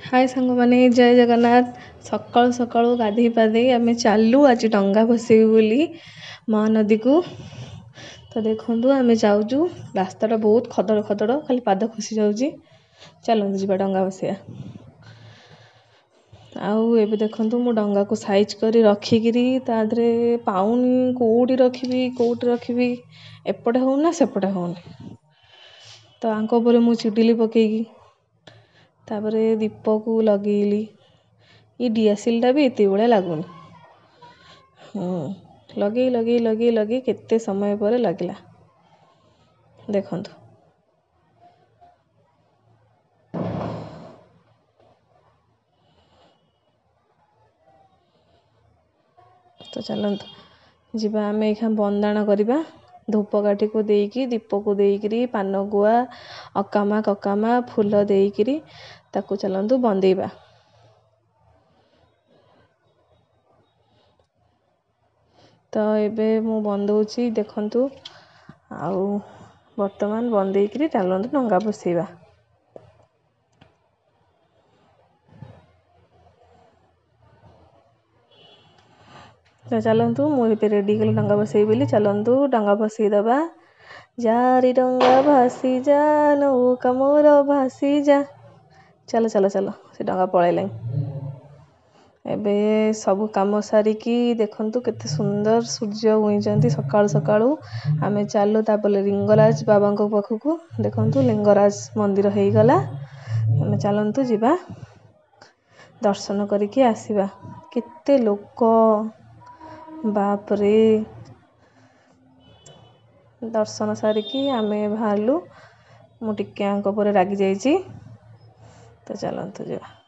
हाय सांग माने जय जगन्नाथ। सकाळू सकाळू गाधेई पाधेई आम चलू आज डंगा भसेबू बोली महानदी को। तो देखु आम जाऊँ रास्ता बहुत खदड़ खदड़ खाली पाद खसी जाऊँगी। चलते जी डंगा भसैया। आउ एबे देखु मु डंगा को साइज कर रखिकी तादे पाऊनी कौटी रखी एपटे होना सेपटे होनी। तो आंक पर मु चिडिली पकईकी तापरे दीप को लगेली। ये डीएसएल भी एत बड़े लगुनि। लगे लगे लगे लगे केते समय पर लगला देखु। तो चलतु जीवा आम एखा बंदाण करवा। धूपकाठी को देकी दीप को देकरी पान गुआ अकामा ककामा फूल देकरी ताकू चलतु बंदेबा। तो एबे मु बंदौची देखंतु आउ वर्तमान बंदेकरी चलतु डंगा बसैबा। तो चलतु मुझे रेडी कल डंगा बसई बोली चलतु डंगा बसई दबा। जारी डंगा भासी जा नौका मोर भासी जा। चलो चलो चलो से डंगा पलैलाኝ। एबे सब काम सारिकी देखंतु केते सुंदर सूर्य उइचंती सकाळू सकाळू। आमे चालू तापले लिंगराज बाबा को पाखकू देखंतु लिंगराज मंदिर हेई गला। आमे चलंतु जीवा दर्शन करिके आसीबा। केते लोक बाप रे। दर्शन सारिकी आमे बाहरलु। मु टिके आंक पर रागी जाइची। तो चलंतु जीवा।